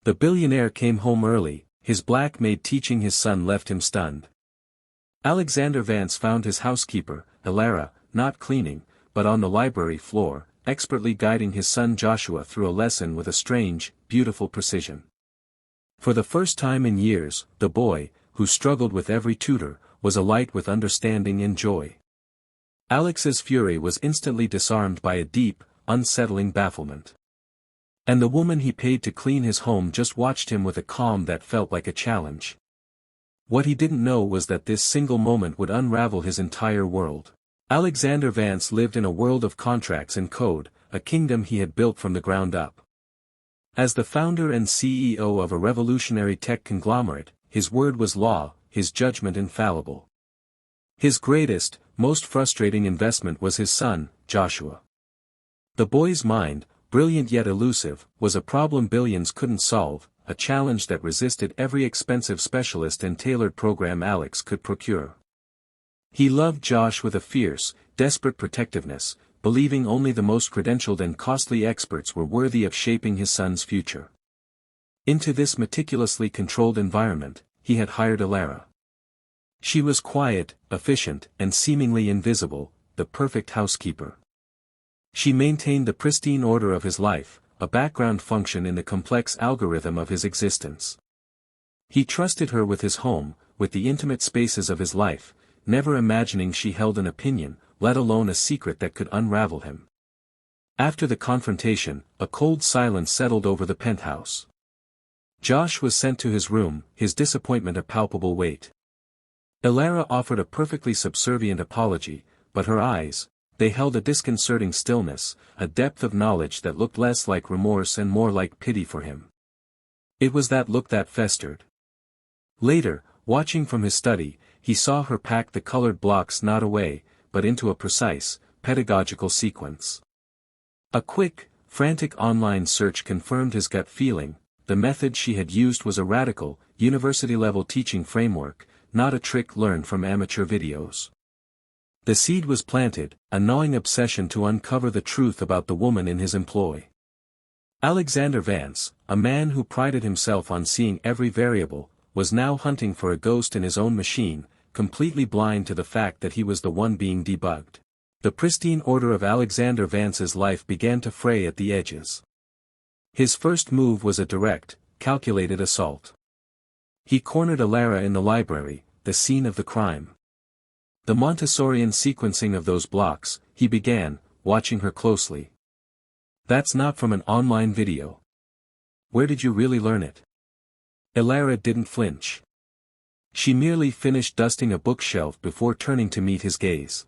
The billionaire came home early, his black maid teaching his son left him stunned. Alexander Vance found his housekeeper, Elara, not cleaning, but on the library floor, expertly guiding his son Joshua through a lesson with a strange, beautiful precision. For the first time in years, the boy, who struggled with every tutor, was alight with understanding and joy. Alex's fury was instantly disarmed by a deep, unsettling bafflement. And the woman he paid to clean his home just watched him with a calm that felt like a challenge. What he didn't know was that this single moment would unravel his entire world. Alexander Vance lived in a world of contracts and code, a kingdom he had built from the ground up. As the founder and CEO of a revolutionary tech conglomerate, his word was law, his judgment infallible. His greatest, most frustrating investment was his son, Joshua. The boy's mind, brilliant yet elusive, was a problem billions couldn't solve, a challenge that resisted every expensive specialist and tailored program Alex could procure. He loved Josh with a fierce, desperate protectiveness, believing only the most credentialed and costly experts were worthy of shaping his son's future. Into this meticulously controlled environment, he had hired Elara. She was quiet, efficient, and seemingly invisible, the perfect housekeeper. She maintained the pristine order of his life, a background function in the complex algorithm of his existence. He trusted her with his home, with the intimate spaces of his life, never imagining she held an opinion, let alone a secret that could unravel him. After the confrontation, a cold silence settled over the penthouse. Josh was sent to his room, his disappointment a palpable weight. Elara offered a perfectly subservient apology, but her eyes, they held a disconcerting stillness, a depth of knowledge that looked less like remorse and more like pity for him. It was that look that festered. Later, watching from his study, he saw her pack the colored blocks not away, but into a precise, pedagogical sequence. A quick, frantic online search confirmed his gut feeling. The method she had used was a radical, university-level teaching framework, not a trick learned from amateur videos. The seed was planted, a gnawing obsession to uncover the truth about the woman in his employ. Alexander Vance, a man who prided himself on seeing every variable, was now hunting for a ghost in his own machine, completely blind to the fact that he was the one being debugged. The pristine order of Alexander Vance's life began to fray at the edges. His first move was a direct, calculated assault. He cornered Elara in the library, the scene of the crime. The Montessorian sequencing of those blocks, he began, watching her closely. That's not from an online video. Where did you really learn it? Elara didn't flinch. She merely finished dusting a bookshelf before turning to meet his gaze.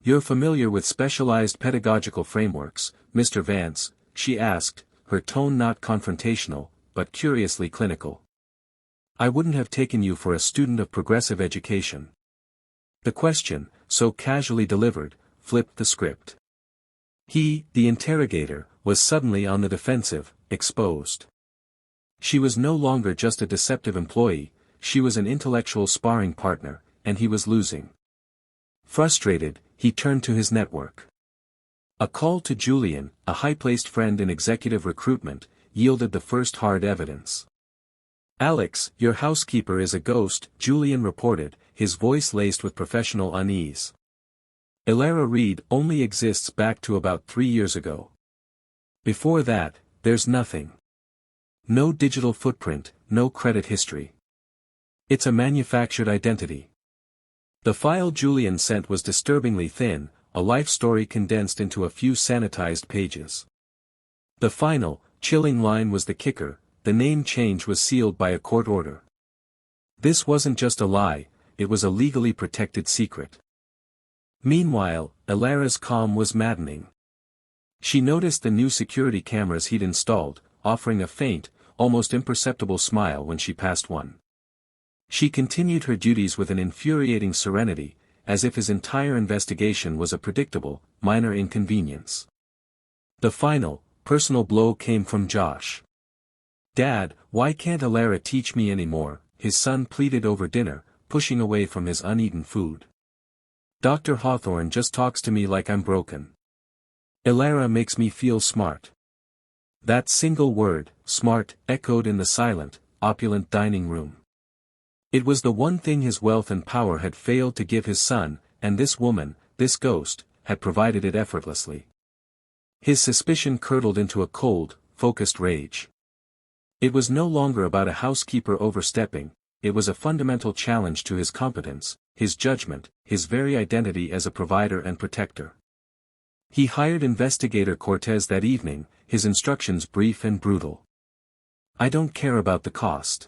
You're familiar with specialized pedagogical frameworks, Mr. Vance, she asked, her tone not confrontational, but curiously clinical. I wouldn't have taken you for a student of progressive education. The question, so casually delivered, flipped the script. He, the interrogator, was suddenly on the defensive, exposed. She was no longer just a deceptive employee, she was an intellectual sparring partner, and he was losing. Frustrated, he turned to his network. A call to Julian, a high-placed friend in executive recruitment, yielded the first hard evidence. Alex, your housekeeper is a ghost, Julian reported, his voice laced with professional unease. Elara Reed only exists back to about 3 years ago. Before that, there's nothing. No digital footprint, no credit history. It's a manufactured identity. The file Julian sent was disturbingly thin, a life story condensed into a few sanitized pages. The final, chilling line was the kicker, the name change was sealed by a court order. This wasn't just a lie, it was a legally protected secret. Meanwhile, Elara's calm was maddening. She noticed the new security cameras he'd installed, offering a faint, almost imperceptible smile when she passed one. She continued her duties with an infuriating serenity, as if his entire investigation was a predictable, minor inconvenience. The final, personal blow came from Josh. Dad, why can't Elara teach me anymore? His son pleaded over dinner, pushing away from his uneaten food. Dr. Hawthorne just talks to me like I'm broken. Elara makes me feel smart. That single word, smart, echoed in the silent, opulent dining room. It was the one thing his wealth and power had failed to give his son, and this woman, this ghost, had provided it effortlessly. His suspicion curdled into a cold, focused rage. It was no longer about a housekeeper overstepping, it was a fundamental challenge to his competence, his judgment, his very identity as a provider and protector. He hired investigator Cortez that evening, his instructions brief and brutal. I don't care about the cost.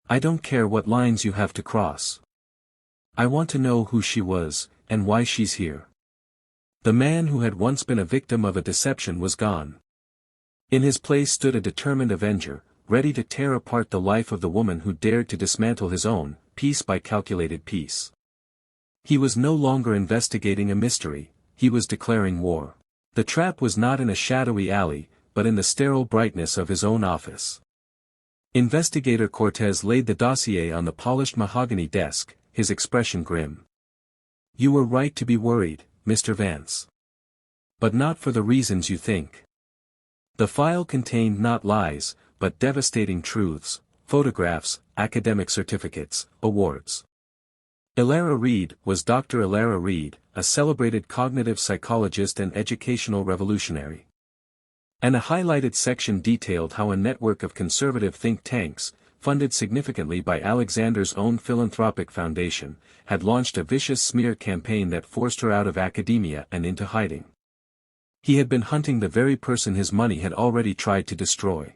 I don't care what lines you have to cross. I want to know who she was, and why she's here. The man who had once been a victim of a deception was gone. In his place stood a determined avenger, ready to tear apart the life of the woman who dared to dismantle his own, piece by calculated piece. He was no longer investigating a mystery, he was declaring war. The trap was not in a shadowy alley, but in the sterile brightness of his own office. Investigator Cortez laid the dossier on the polished mahogany desk, his expression grim. You were right to be worried, Mr. Vance. But not for the reasons you think. The file contained not lies, but devastating truths, photographs, academic certificates, awards. Elara Reed was Dr. Elara Reed, a celebrated cognitive psychologist and educational revolutionary. And a highlighted section detailed how a network of conservative think tanks, funded significantly by Alexander's own philanthropic foundation, had launched a vicious smear campaign that forced her out of academia and into hiding. He had been hunting the very person his money had already tried to destroy.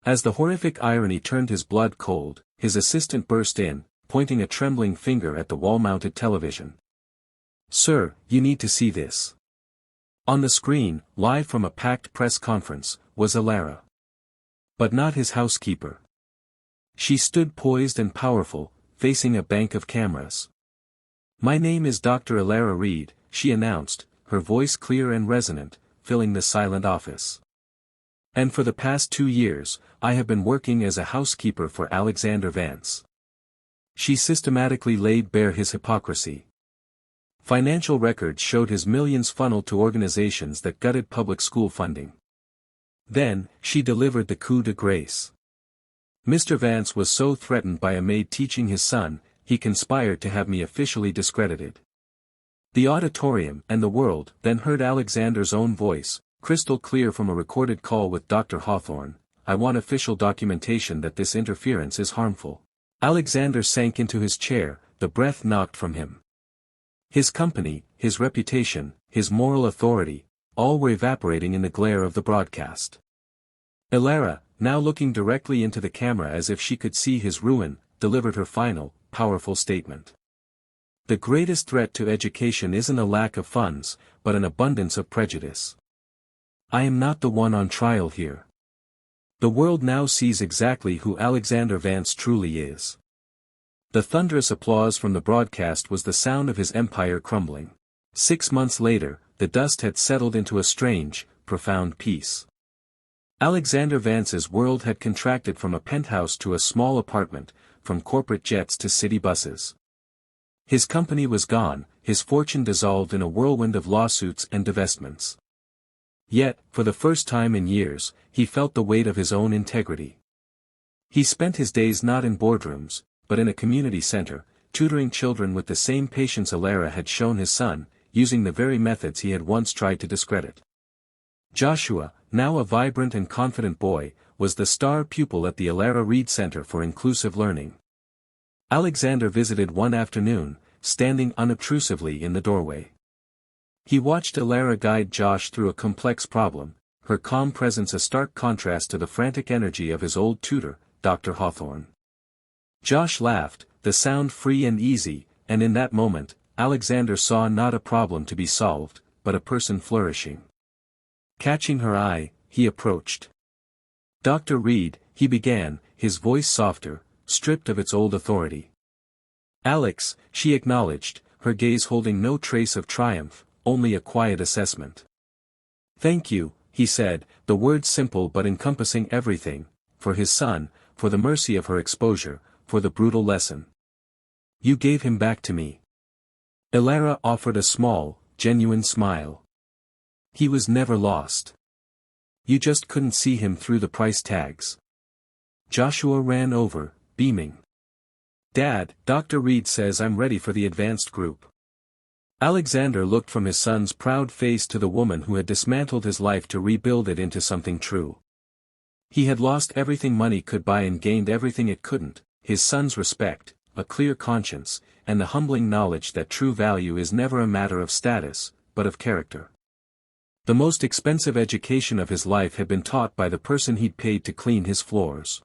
As the horrific irony turned his blood cold, his assistant burst in, pointing a trembling finger at the wall-mounted television. Sir, you need to see this. On the screen, live from a packed press conference, was Elara. But not his housekeeper. She stood poised and powerful, facing a bank of cameras. My name is Dr. Elara Reed, she announced, her voice clear and resonant, filling the silent office. And for the past 2 years, I have been working as a housekeeper for Alexander Vance. She systematically laid bare his hypocrisy. Financial records showed his millions funneled to organizations that gutted public school funding. Then, she delivered the coup de grace. Mr. Vance was so threatened by a maid teaching his son, he conspired to have me officially discredited. The auditorium and the world then heard Alexander's own voice, crystal clear from a recorded call with Dr. Hawthorne. I want official documentation that this interference is harmful. Alexander sank into his chair, the breath knocked from him. His company, his reputation, his moral authority, all were evaporating in the glare of the broadcast. Elara, now looking directly into the camera as if she could see his ruin, delivered her final, powerful statement. The greatest threat to education isn't a lack of funds, but an abundance of prejudice. I am not the one on trial here. The world now sees exactly who Alexander Vance truly is. The thunderous applause from the broadcast was the sound of his empire crumbling. 6 months later, the dust had settled into a strange, profound peace. Alexander Vance's world had contracted from a penthouse to a small apartment, from corporate jets to city buses. His company was gone, his fortune dissolved in a whirlwind of lawsuits and divestments. Yet, for the first time in years, he felt the weight of his own integrity. He spent his days not in boardrooms, but in a community center, tutoring children with the same patience Elara had shown his son, using the very methods he had once tried to discredit. Joshua, now a vibrant and confident boy, was the star pupil at the Elara Reed Center for Inclusive Learning. Alexander visited one afternoon, standing unobtrusively in the doorway. He watched Elara guide Josh through a complex problem, her calm presence a stark contrast to the frantic energy of his old tutor, Dr. Hawthorne. Josh laughed, the sound free and easy, and in that moment, Alexander saw not a problem to be solved, but a person flourishing. Catching her eye, he approached. Dr. Reed, he began, his voice softer, stripped of its old authority. Alex, she acknowledged, her gaze holding no trace of triumph, only a quiet assessment. Thank you, he said, the words simple but encompassing everything, for his son, for the mercy of her exposure, for the brutal lesson. You gave him back to me. Elara offered a small, genuine smile. He was never lost. You just couldn't see him through the price tags. Joshua ran over, beaming. Dad, Dr. Reed says I'm ready for the advanced group. Alexander looked from his son's proud face to the woman who had dismantled his life to rebuild it into something true. He had lost everything money could buy and gained everything it couldn't, his son's respect, a clear conscience, and the humbling knowledge that true value is never a matter of status, but of character. The most expensive education of his life had been taught by the person he'd paid to clean his floors.